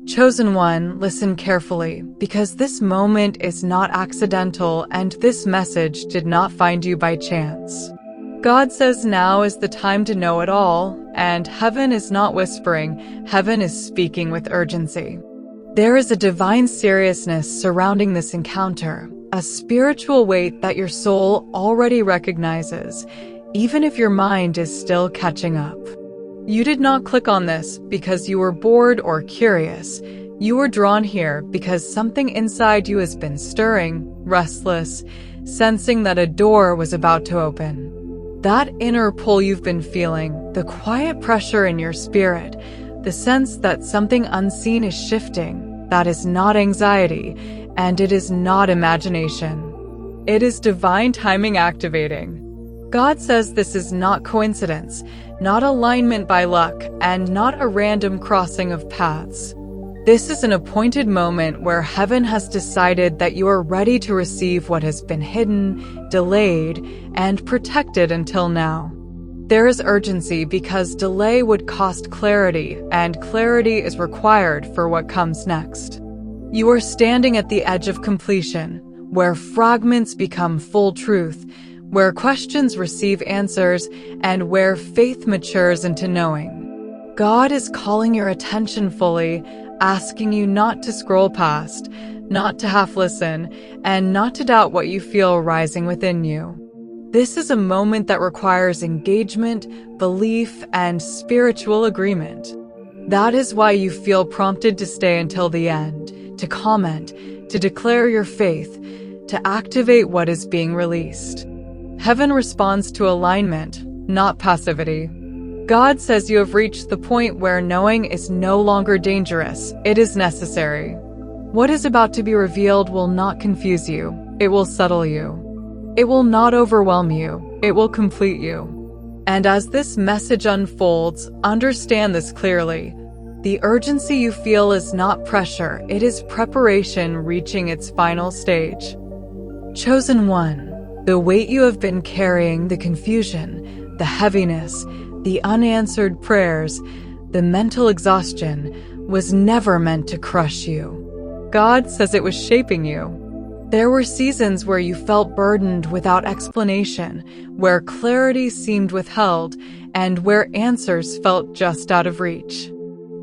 Chosen one, listen carefully, because this moment is not accidental and this message did not find you by chance. God says now is the time to know it all, and heaven is not whispering, heaven is speaking with urgency. There is a divine seriousness surrounding this encounter, a spiritual weight that your soul already recognizes, even if your mind is still catching up. You did not click on this because you were bored or curious. You were drawn here because something inside you has been stirring, restless, sensing that a door was about to open. That inner pull you've been feeling, the quiet pressure in your spirit, the sense that something unseen is shifting, that is not anxiety, and it is not imagination. It is divine timing activating. God says this is not coincidence, not alignment by luck, and not a random crossing of paths. This is an appointed moment where heaven has decided that you are ready to receive what has been hidden, delayed, and protected until now. There is urgency because delay would cost clarity, and clarity is required for what comes next. You are standing at the edge of completion, where fragments become full truth, where questions receive answers, and where faith matures into knowing. God is calling your attention fully, asking you not to scroll past, not to half listen, and not to doubt what you feel rising within you. This is a moment that requires engagement, belief, and spiritual agreement. That is why you feel prompted to stay until the end, to comment, to declare your faith, to activate what is being released. Heaven responds to alignment, not passivity. God says you have reached the point where knowing is no longer dangerous, it is necessary. What is about to be revealed will not confuse you, it will settle you. It will not overwhelm you, it will complete you. And as this message unfolds, understand this clearly. The urgency you feel is not pressure, it is preparation reaching its final stage. Chosen one. The weight you have been carrying, the confusion, the heaviness, the unanswered prayers, the mental exhaustion, was never meant to crush you. God says it was shaping you. There were seasons where you felt burdened without explanation, where clarity seemed withheld, and where answers felt just out of reach.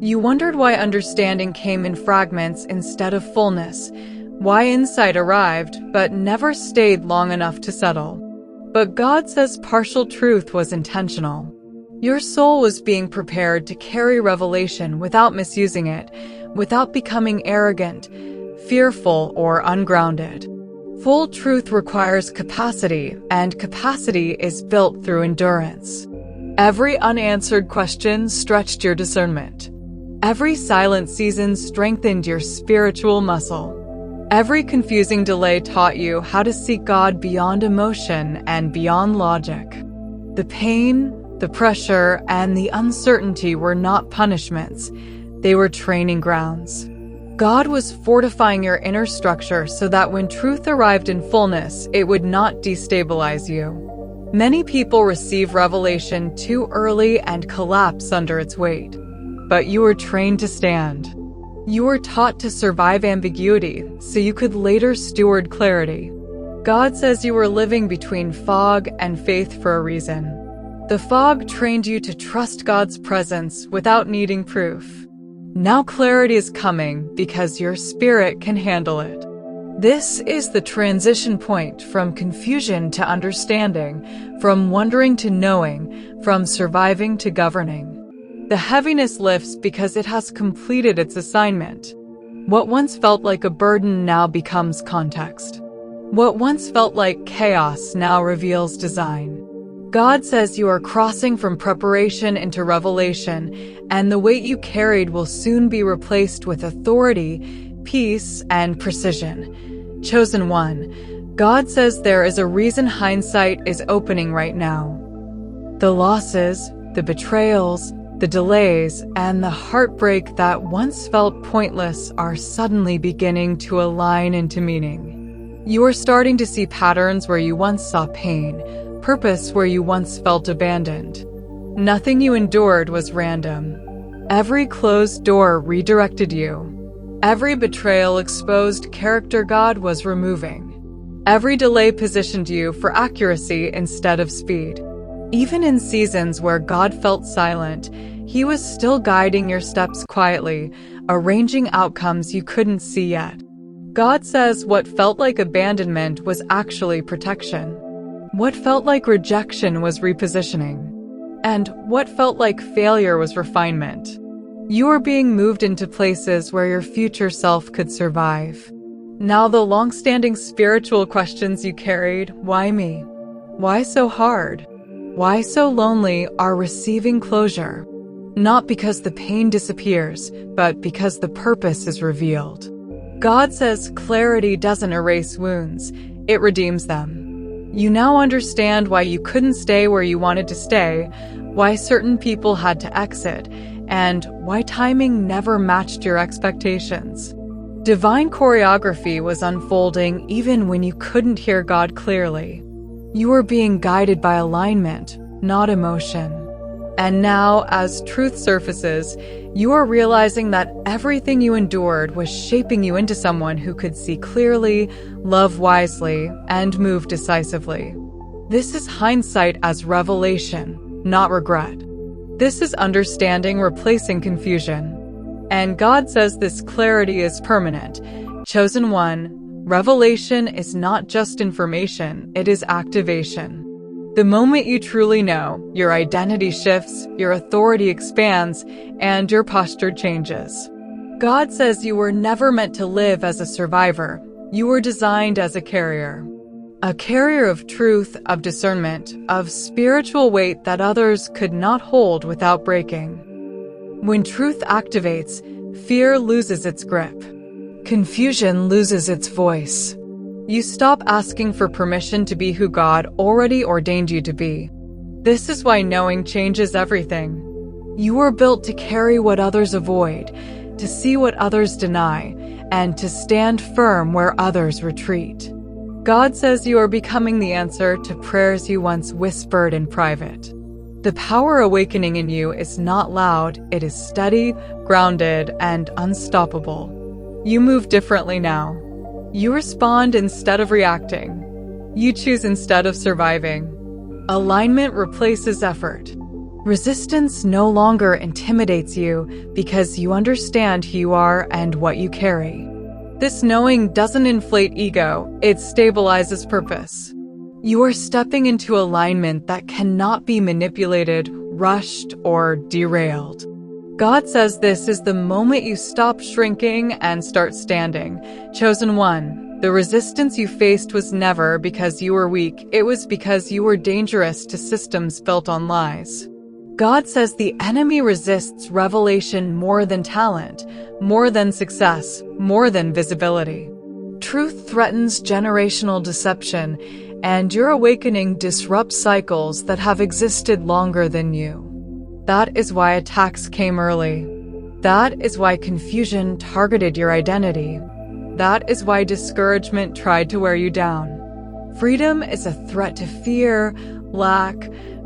You wondered why understanding came in fragments instead of fullness, why insight arrived, but never stayed long enough to settle. But God says partial truth was intentional. Your soul was being prepared to carry revelation without misusing it, without becoming arrogant, fearful, or ungrounded. Full truth requires capacity, and capacity is built through endurance. Every unanswered question stretched your discernment. Every silent season strengthened your spiritual muscle. Every confusing delay taught you how to seek God beyond emotion and beyond logic. The pain, the pressure, and the uncertainty were not punishments. They were training grounds. God was fortifying your inner structure so that when truth arrived in fullness, it would not destabilize you. Many people receive revelation too early and collapse under its weight. But you were trained to stand. You were taught to survive ambiguity so you could later steward clarity. God says you were living between fog and faith for a reason. The fog trained you to trust God's presence without needing proof. Now clarity is coming because your spirit can handle it. This is the transition point from confusion to understanding, from wondering to knowing, from surviving to governing. The heaviness lifts because it has completed its assignment. What once felt like a burden now becomes context. What once felt like chaos now reveals design. God says you are crossing from preparation into revelation, and the weight you carried will soon be replaced with authority, peace, and precision. Chosen one, God says there is a reason hindsight is opening right now. The losses, the betrayals, the delays, and the heartbreak that once felt pointless are suddenly beginning to align into meaning. You are starting to see patterns where you once saw pain, purpose where you once felt abandoned. Nothing you endured was random. Every closed door redirected you. Every betrayal exposed character God was removing. Every delay positioned you for accuracy instead of speed. Even in seasons where God felt silent, He was still guiding your steps quietly, arranging outcomes you couldn't see yet. God says what felt like abandonment was actually protection. What felt like rejection was repositioning. And what felt like failure was refinement. You are being moved into places where your future self could survive. Now the long-standing spiritual questions you carried, why me? Why so hard? Why so lonely, are receiving closure. Not because the pain disappears, but because the purpose is revealed. God says clarity doesn't erase wounds, it redeems them. You now understand why you couldn't stay where you wanted to stay, why certain people had to exit, and why timing never matched your expectations. Divine choreography was unfolding even when you couldn't hear God clearly. You were being guided by alignment, not emotion. And now, as truth surfaces, you are realizing that everything you endured was shaping you into someone who could see clearly, love wisely, and move decisively. This is hindsight as revelation, not regret. This is understanding replacing confusion. And God says this clarity is permanent. Chosen one, revelation is not just information, it is activation. The moment you truly know, your identity shifts, your authority expands, and your posture changes. God says you were never meant to live as a survivor. You were designed as a carrier. A carrier of truth, of discernment, of spiritual weight that others could not hold without breaking. When truth activates, fear loses its grip. Confusion loses its voice. You stop asking for permission to be who God already ordained you to be. This is why knowing changes everything. You were built to carry what others avoid, to see what others deny, and to stand firm where others retreat. God says you are becoming the answer to prayers you once whispered in private. The power awakening in you is not loud, it is steady, grounded, and unstoppable. You move differently now. You respond instead of reacting. You choose instead of surviving. Alignment replaces effort. Resistance no longer intimidates you because you understand who you are and what you carry. This knowing doesn't inflate ego, it stabilizes purpose. You are stepping into alignment that cannot be manipulated, rushed, or derailed. God says this is the moment you stop shrinking and start standing. Chosen one, the resistance you faced was never because you were weak, it was because you were dangerous to systems built on lies. God says the enemy resists revelation more than talent, more than success, more than visibility. Truth threatens generational deception, and your awakening disrupts cycles that have existed longer than you. That is why attacks came early. That is why confusion targeted your identity. That is why discouragement tried to wear you down. Freedom is a threat to fear, lack,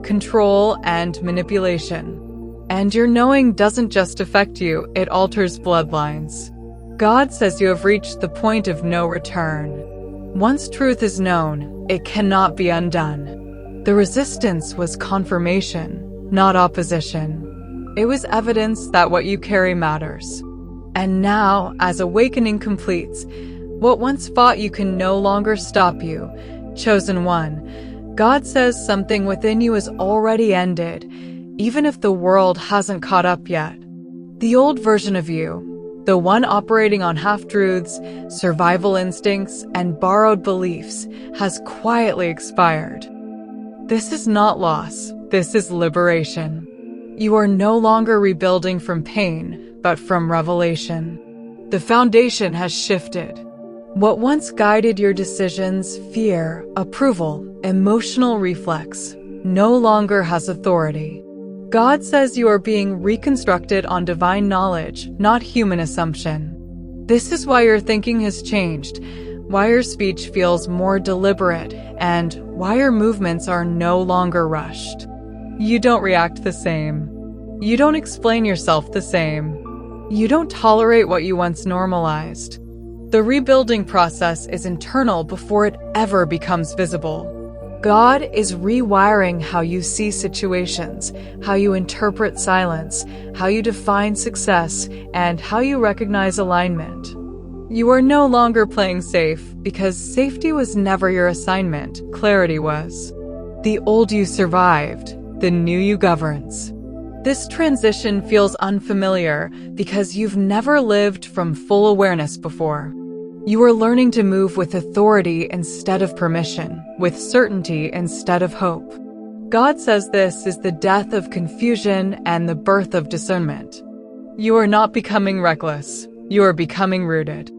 control, and manipulation. And your knowing doesn't just affect you, it alters bloodlines. God says you have reached the point of no return. Once truth is known, it cannot be undone. The resistance was confirmation, not opposition. It was evidence that what you carry matters. And now, as awakening completes, what once fought you can no longer stop you. Chosen one, God says something within you is already ended, even if the world hasn't caught up yet. The old version of you, the one operating on half-truths, survival instincts, and borrowed beliefs, has quietly expired. This is not loss, this is liberation. You are no longer rebuilding from pain, but from revelation. The foundation has shifted. What once guided your decisions, fear, approval, emotional reflex, no longer has authority. God says you are being reconstructed on divine knowledge, not human assumption. This is why your thinking has changed, why your speech feels more deliberate, and why your movements are no longer rushed. You don't react the same. You don't explain yourself the same. You don't tolerate what you once normalized. The rebuilding process is internal before it ever becomes visible. God is rewiring how you see situations, how you interpret silence, how you define success, and how you recognize alignment. You are no longer playing safe because safety was never your assignment, clarity was. The old you survived, the new you governs. This transition feels unfamiliar because you've never lived from full awareness before. You are learning to move with authority instead of permission, with certainty instead of hope. God says this is the death of confusion and the birth of discernment. You are not becoming reckless. You are becoming rooted.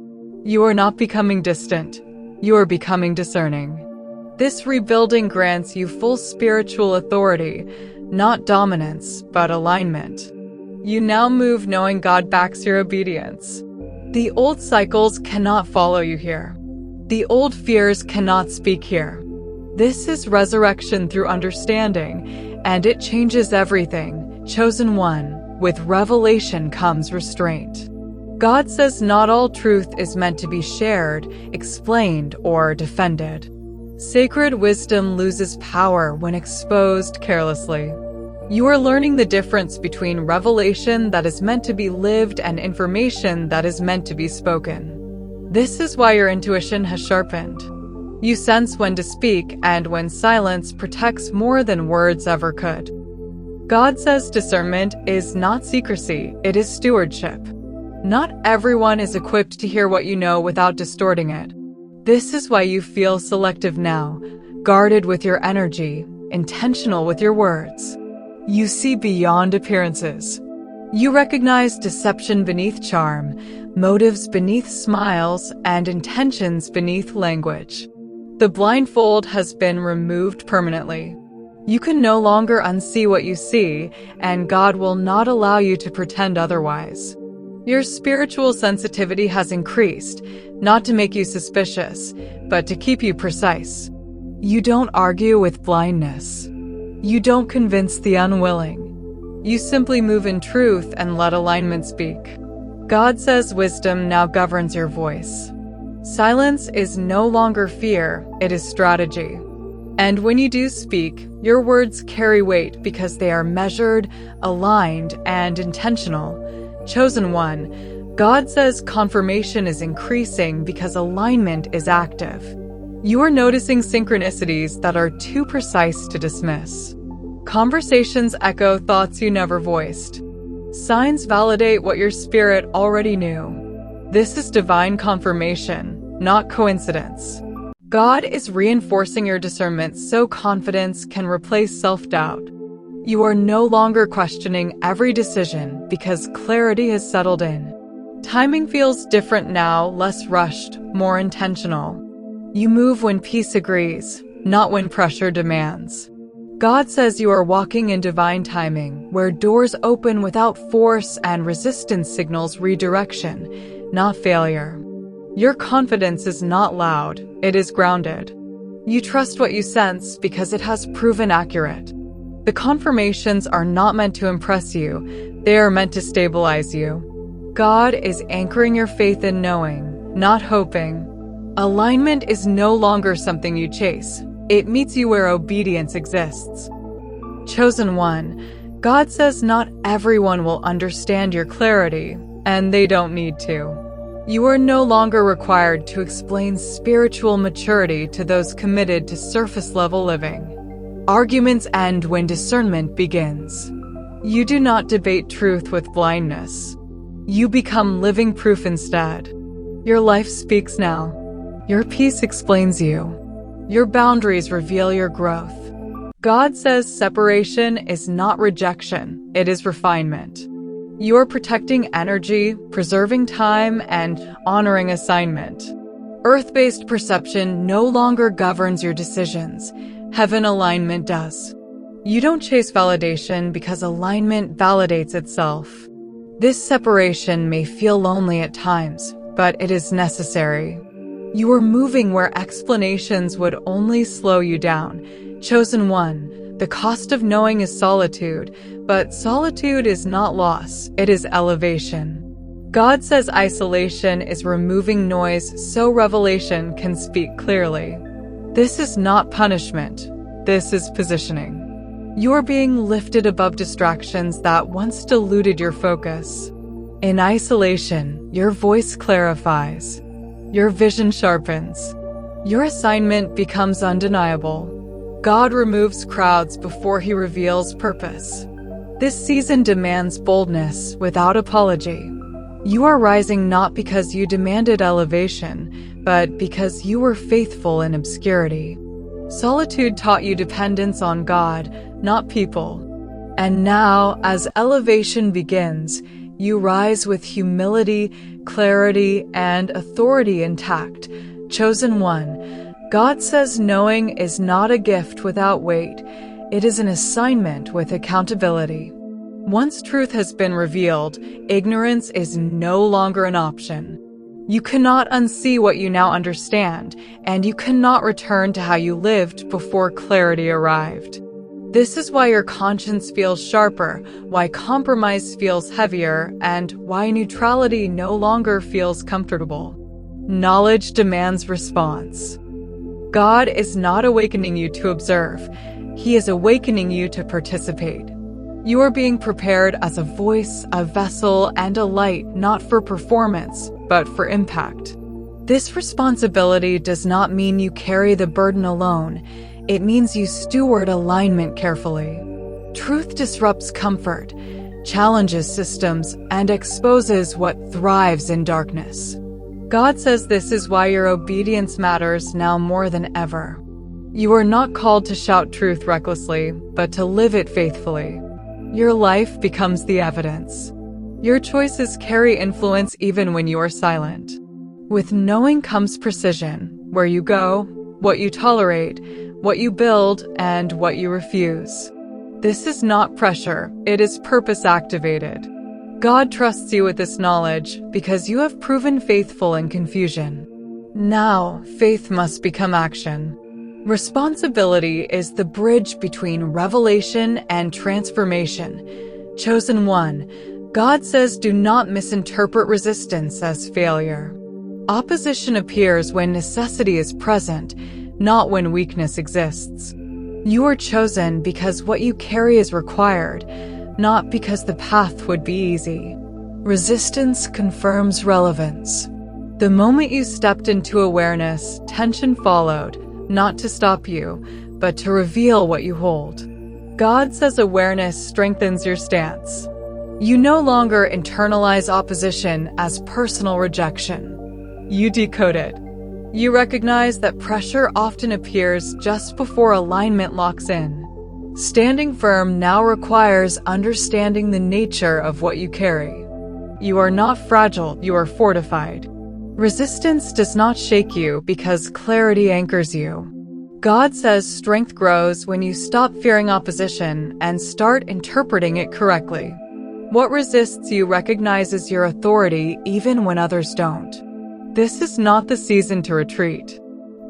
You are not becoming distant. You are becoming discerning. This rebuilding grants you full spiritual authority, not dominance, but alignment. You now move knowing God backs your obedience. The old cycles cannot follow you here. The old fears cannot speak here. This is resurrection through understanding, and it changes everything. Chosen one, with revelation comes restraint. God says not all truth is meant to be shared, explained, or defended. Sacred wisdom loses power when exposed carelessly. You are learning the difference between revelation that is meant to be lived and information that is meant to be spoken. This is why your intuition has sharpened. You sense when to speak and when silence protects more than words ever could. God says discernment is not secrecy, it is stewardship. Not everyone is equipped to hear what you know without distorting it. This is why you feel selective now, guarded with your energy, intentional with your words. You see beyond appearances. You recognize deception beneath charm, motives beneath smiles, and intentions beneath language. The blindfold has been removed permanently. You can no longer unsee what you see, and God will not allow you to pretend otherwise. Your spiritual sensitivity has increased, not to make you suspicious, but to keep you precise. You don't argue with blindness. You don't convince the unwilling. You simply move in truth and let alignment speak. God says wisdom now governs your voice. Silence is no longer fear, it is strategy. And when you do speak, your words carry weight because they are measured, aligned, and intentional. Chosen one, God says confirmation is increasing because alignment is active. You are noticing synchronicities that are too precise to dismiss. Conversations echo thoughts you never voiced. Signs validate what your spirit already knew. This is divine confirmation, not coincidence. God is reinforcing your discernment so confidence can replace self-doubt. You are no longer questioning every decision because clarity has settled in. Timing feels different now, less rushed, more intentional. You move when peace agrees, not when pressure demands. God says you are walking in divine timing, where doors open without force and resistance signals redirection, not failure. Your confidence is not loud, it is grounded. You trust what you sense because it has proven accurate. The confirmations are not meant to impress you, they are meant to stabilize you. God is anchoring your faith in knowing, not hoping. Alignment is no longer something you chase. It meets you where obedience exists. Chosen one, God says not everyone will understand your clarity, and they don't need to. You are no longer required to explain spiritual maturity to those committed to surface-level living. Arguments end when discernment begins. You do not debate truth with blindness. You become living proof instead. Your life speaks now. Your peace explains you. Your boundaries reveal your growth. God says separation is not rejection, it is refinement. You are protecting energy, preserving time, and honoring assignment. Earth-based perception no longer governs your decisions. Heaven alignment does. You don't chase validation because alignment validates itself. This separation may feel lonely at times, but it is necessary. You are moving where explanations would only slow you down. Chosen one, The cost of knowing is solitude, but solitude is not loss, it is elevation. God says isolation is removing noise so revelation can speak clearly. This is not punishment, this is positioning. You are being lifted above distractions that once diluted your focus. In isolation, your voice clarifies. Your vision sharpens. Your assignment becomes undeniable. God removes crowds before he reveals purpose. This season demands boldness without apology. You are rising not because you demanded elevation, but because you were faithful in obscurity. Solitude taught you dependence on God, not people. And now, as elevation begins, you rise with humility, clarity, and authority intact. Chosen one, God says knowing is not a gift without weight. It is an assignment with accountability. Once truth has been revealed, ignorance is no longer an option. You cannot unsee what you now understand, and you cannot return to how you lived before clarity arrived. This is why your conscience feels sharper, why compromise feels heavier, and why neutrality no longer feels comfortable. Knowledge demands response. God is not awakening you to observe. He is awakening you to participate. You are being prepared as a voice, a vessel, and a light, not for performance, but for impact. This responsibility does not mean you carry the burden alone. It means you steward alignment carefully. Truth disrupts comfort, challenges systems, and exposes what thrives in darkness. God says this is why your obedience matters now more than ever. You are not called to shout truth recklessly, but to live it faithfully. Your life becomes the evidence. Your choices carry influence even when you are silent. With knowing comes precision, where you go, what you tolerate, what you build, and what you refuse. This is not pressure, it is purpose activated. God trusts you with this knowledge because you have proven faithful in confusion. Now, faith must become action. Responsibility is the bridge between revelation and transformation. Chosen one, God says do not misinterpret resistance as failure. Opposition appears when necessity is present, not when weakness exists. You are chosen because what you carry is required, not because the path would be easy. Resistance confirms relevance. The moment you stepped into awareness, tension followed, not to stop you, but to reveal what you hold. God says awareness strengthens your stance. You no longer internalize opposition as personal rejection. You decode it. You recognize that pressure often appears just before alignment locks in. Standing firm now requires understanding the nature of what you carry. You are not fragile, you are fortified. Resistance does not shake you because clarity anchors you. God says strength grows when you stop fearing opposition and start interpreting it correctly. What resists you recognizes your authority even when others don't. This is not the season to retreat.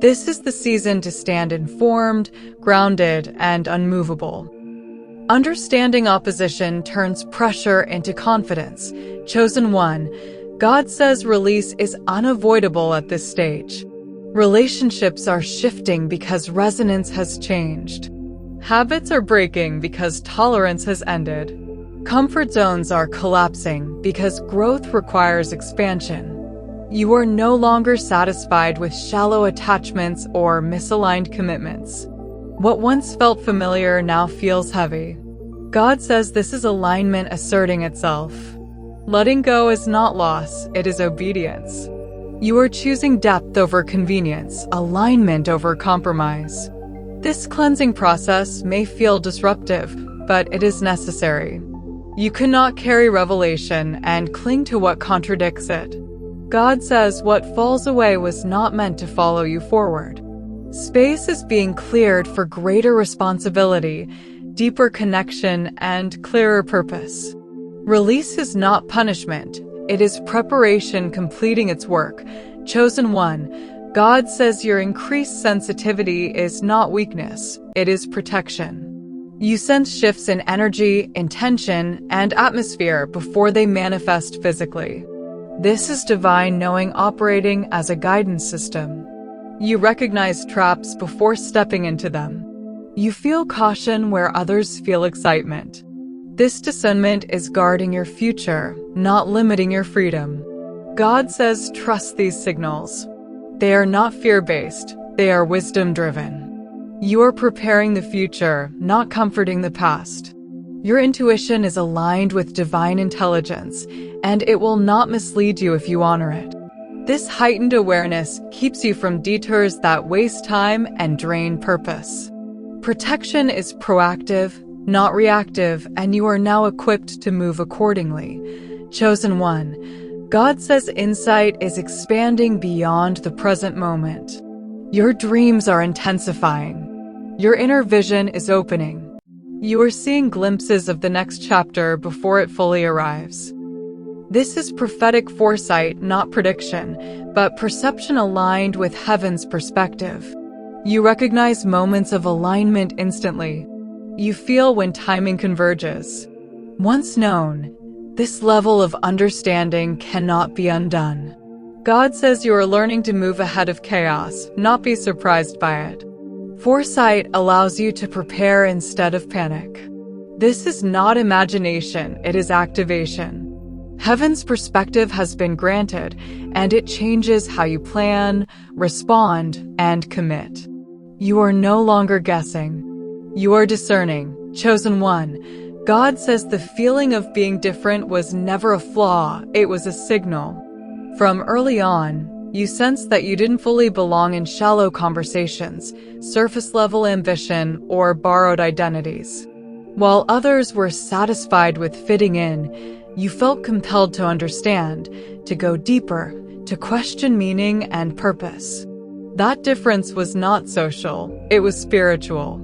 This is the season to stand informed, grounded, and unmovable. Understanding opposition turns pressure into confidence. Chosen one, God says release is unavoidable at this stage. Relationships are shifting because resonance has changed. Habits are breaking because tolerance has ended. Comfort zones are collapsing because growth requires expansion. You are no longer satisfied with shallow attachments or misaligned commitments. What once felt familiar now feels heavy. God says this is alignment asserting itself. Letting go is not loss, it is obedience. You are choosing depth over convenience, alignment over compromise. This cleansing process may feel disruptive, but it is necessary. You cannot carry revelation and cling to what contradicts it. God says what falls away was not meant to follow you forward. Space is being cleared for greater responsibility, deeper connection, and clearer purpose. Release is not punishment. It is preparation completing its work. Chosen one, God says your increased sensitivity is not weakness, it is protection. You sense shifts in energy, intention, and atmosphere before they manifest physically. This is divine knowing operating as a guidance system. You recognize traps before stepping into them. You feel caution where others feel excitement. This discernment is guarding your future, not limiting your freedom. God says trust these signals. They are not fear-based, they are wisdom-driven. You are preparing the future, not comforting the past. Your intuition is aligned with divine intelligence, and it will not mislead you if you honor it. This heightened awareness keeps you from detours that waste time and drain purpose. Protection is proactive, not reactive, and you are now equipped to move accordingly. Chosen one, God says insight is expanding beyond the present moment. Your dreams are intensifying. Your inner vision is opening. You are seeing glimpses of the next chapter before it fully arrives. This is prophetic foresight, not prediction, but perception aligned with heaven's perspective. You recognize moments of alignment instantly. You feel when timing converges. Once known, this level of understanding cannot be undone. God says you are learning to move ahead of chaos, not be surprised by it. Foresight allows you to prepare instead of panic. This is not imagination, it is activation. Heaven's perspective has been granted, and it changes how you plan, respond, and commit. You are no longer guessing. You are discerning. Chosen one, God says the feeling of being different was never a flaw, it was a signal. From early on, you sensed that you didn't fully belong in shallow conversations, surface-level ambition, or borrowed identities. While others were satisfied with fitting in, you felt compelled to understand, to go deeper, to question meaning and purpose. That difference was not social, it was spiritual.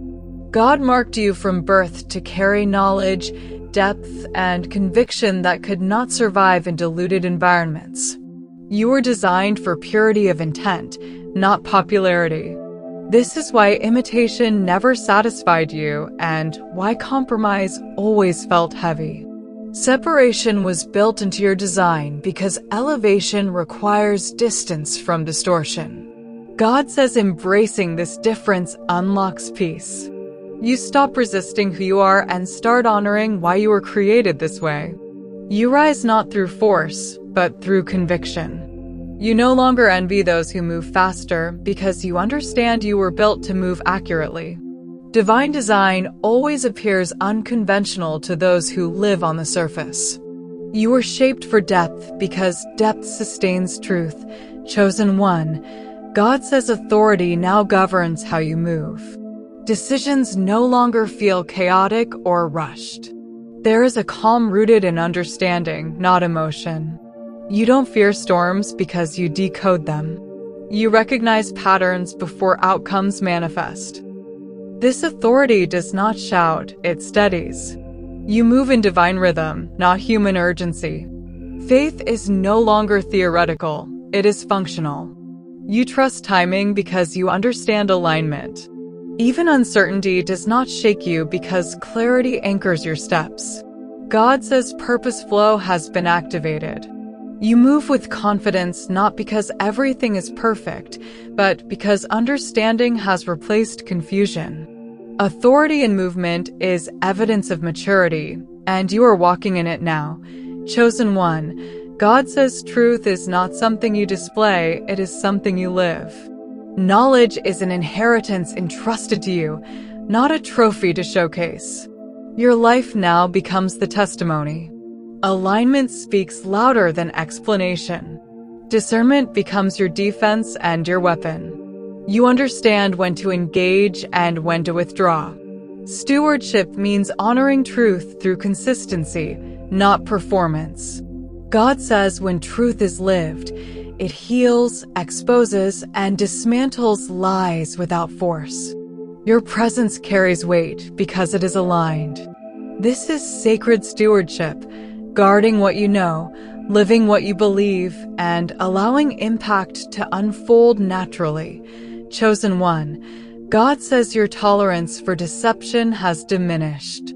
God marked you from birth to carry knowledge, depth, and conviction that could not survive in diluted environments. You were designed for purity of intent, not popularity. This is why imitation never satisfied you and why compromise always felt heavy. Separation was built into your design because elevation requires distance from distortion. God says embracing this difference unlocks peace. You stop resisting who you are and start honoring why you were created this way. You rise not through force, but through conviction. You no longer envy those who move faster because you understand you were built to move accurately. Divine design always appears unconventional to those who live on the surface. You were shaped for depth because depth sustains truth. Chosen one, God says authority now governs how you move. Decisions no longer feel chaotic or rushed. There is a calm rooted in understanding, not emotion. You don't fear storms because you decode them. You recognize patterns before outcomes manifest. This authority does not shout, it steadies. You move in divine rhythm, not human urgency. Faith is no longer theoretical, it is functional. You trust timing because you understand alignment. Even uncertainty does not shake you because clarity anchors your steps. God says purpose flow has been activated. You move with confidence not because everything is perfect, but because understanding has replaced confusion. Authority in movement is evidence of maturity, and you are walking in it now. Chosen one, God says truth is not something you display, it is something you live. Knowledge is an inheritance entrusted to you, not a trophy to showcase. Your life now becomes the testimony. Alignment speaks louder than explanation. Discernment becomes your defense and your weapon. You understand when to engage and when to withdraw. Stewardship means honoring truth through consistency, not performance. God says when truth is lived, it heals, exposes, and dismantles lies without force. Your presence carries weight because it is aligned. This is sacred stewardship, guarding what you know, living what you believe, and allowing impact to unfold naturally. Chosen one, God says your tolerance for deception has diminished.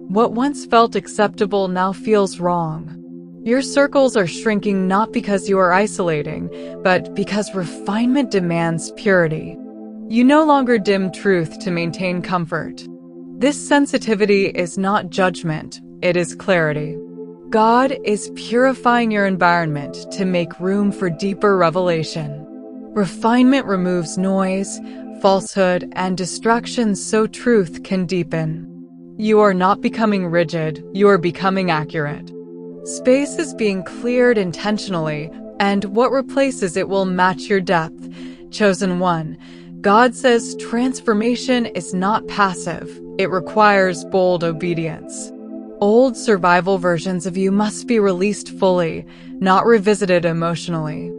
What once felt acceptable now feels wrong. Your circles are shrinking not because you are isolating, but because refinement demands purity. You no longer dim truth to maintain comfort. This sensitivity is not judgment, it is clarity. God is purifying your environment to make room for deeper revelation. Refinement removes noise, falsehood, and distractions so truth can deepen. You are not becoming rigid, you are becoming accurate. Space is being cleared intentionally, and what replaces it will match your depth. Chosen one, God says transformation is not passive, it requires bold obedience. Old survival versions of you must be released fully, not revisited emotionally.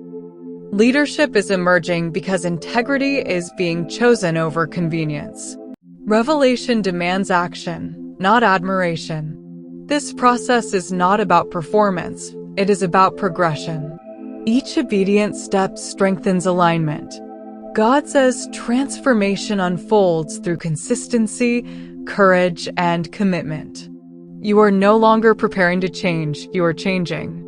Leadership is emerging because integrity is being chosen over convenience. Revelation demands action, not admiration. This process is not about performance, it is about progression. Each obedient step strengthens alignment. God says transformation unfolds through consistency, courage, and commitment. You are no longer preparing to change, you are changing.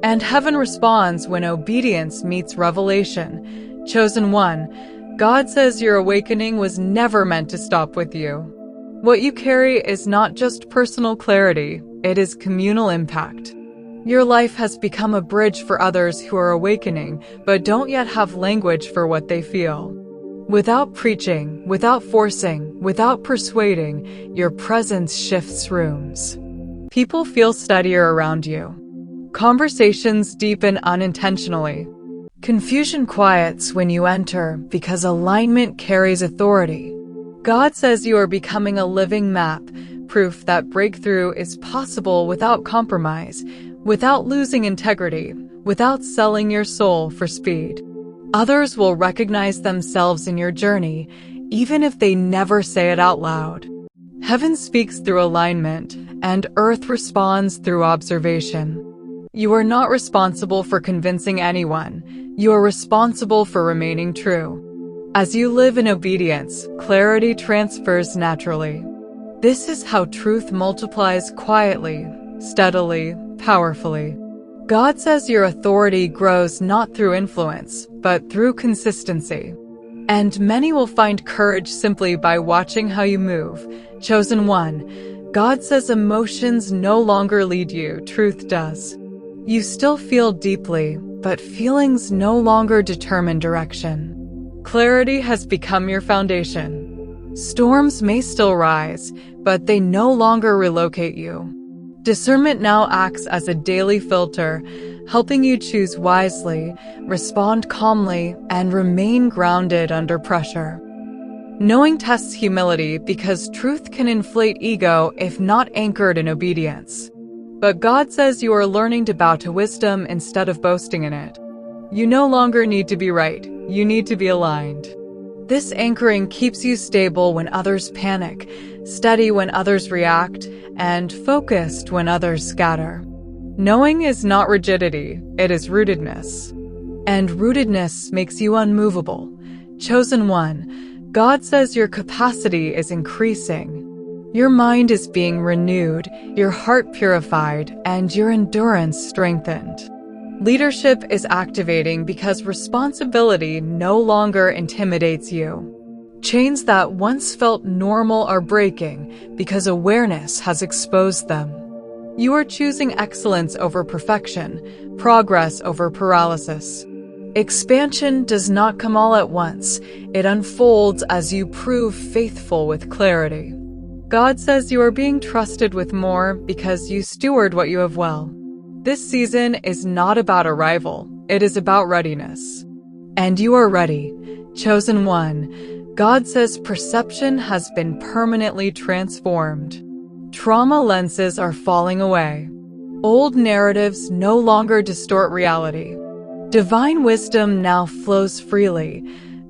And heaven responds when obedience meets revelation. Chosen one, God says your awakening was never meant to stop with you. What you carry is not just personal clarity, it is communal impact. Your life has become a bridge for others who are awakening, but don't yet have language for what they feel. Without preaching, without forcing, without persuading, your presence shifts rooms. People feel steadier around you. Conversations deepen unintentionally. Confusion quiets when you enter because alignment carries authority. God says you are becoming a living map, proof that breakthrough is possible without compromise, without losing integrity, without selling your soul for speed. Others will recognize themselves in your journey, even if they never say it out loud. Heaven speaks through alignment, and earth responds through observation. You are not responsible for convincing anyone. You are responsible for remaining true. As you live in obedience, clarity transfers naturally. This is how truth multiplies quietly, steadily, powerfully. God says your authority grows not through influence, but through consistency. And many will find courage simply by watching how you move. Chosen one, God says emotions no longer lead you, truth does. You still feel deeply, but feelings no longer determine direction. Clarity has become your foundation. Storms may still rise, but they no longer relocate you. Discernment now acts as a daily filter, helping you choose wisely, respond calmly, and remain grounded under pressure. Knowing tests humility because truth can inflate ego if not anchored in obedience. But God says you are learning to bow to wisdom instead of boasting in it. You no longer need to be right, you need to be aligned. This anchoring keeps you stable when others panic, steady when others react, and focused when others scatter. Knowing is not rigidity, it is rootedness. And rootedness makes you unmovable. Chosen one, God says your capacity is increasing. Your mind is being renewed, your heart purified, and your endurance strengthened. Leadership is activating because responsibility no longer intimidates you. Chains that once felt normal are breaking because awareness has exposed them. You are choosing excellence over perfection, progress over paralysis. Expansion does not come all at once. It unfolds as you prove faithful with clarity. God says you are being trusted with more because you steward what you have well. This season is not about arrival, it is about readiness. And you are ready. Chosen one, God says perception has been permanently transformed. Trauma lenses are falling away. Old narratives no longer distort reality. Divine wisdom now flows freely,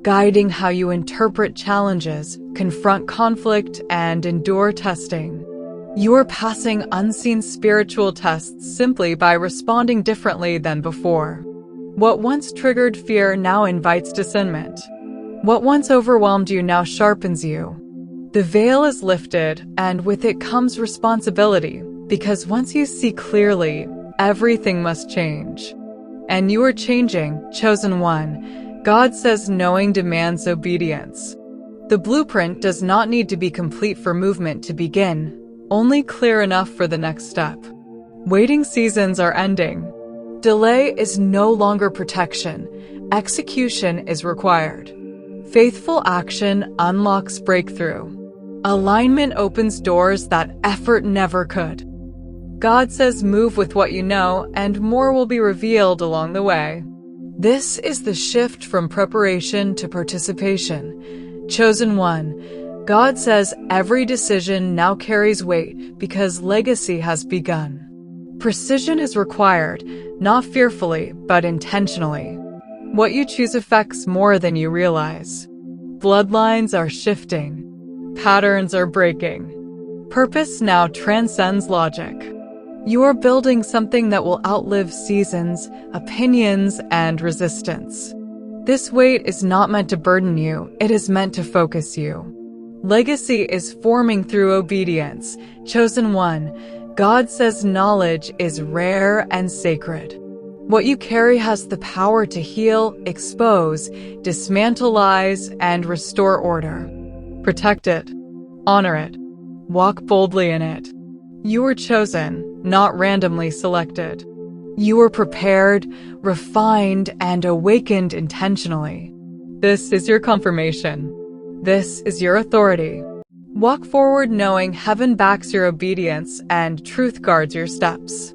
guiding how you interpret challenges, confront conflict, and endure testing. You are passing unseen spiritual tests simply by responding differently than before. What once triggered fear now invites discernment. What once overwhelmed you now sharpens you. The veil is lifted, and with it comes responsibility, because once you see clearly, everything must change. And you are changing, chosen one. God says knowing demands obedience. The blueprint does not need to be complete for movement to begin, only clear enough for the next step. Waiting seasons are ending. Delay is no longer protection. Execution is required. Faithful action unlocks breakthrough. Alignment opens doors that effort never could. God says move with what you know, and more will be revealed along the way. This is the shift from preparation to participation. Chosen one, God says every decision now carries weight because legacy has begun. Precision is required, not fearfully, but intentionally. What you choose affects more than you realize. Bloodlines are shifting. Patterns are breaking. Purpose now transcends logic. You are building something that will outlive seasons, opinions, and resistance. This weight is not meant to burden you, it is meant to focus you. Legacy is forming through obedience. Chosen one, God says knowledge is rare and sacred. What you carry has the power to heal, expose, dismantle lies, and restore order. Protect it. Honor it. Walk boldly in it. You were chosen, not randomly selected. You were prepared, refined, and awakened intentionally. This is your confirmation. This is your authority. Walk forward knowing heaven backs your obedience and truth guards your steps.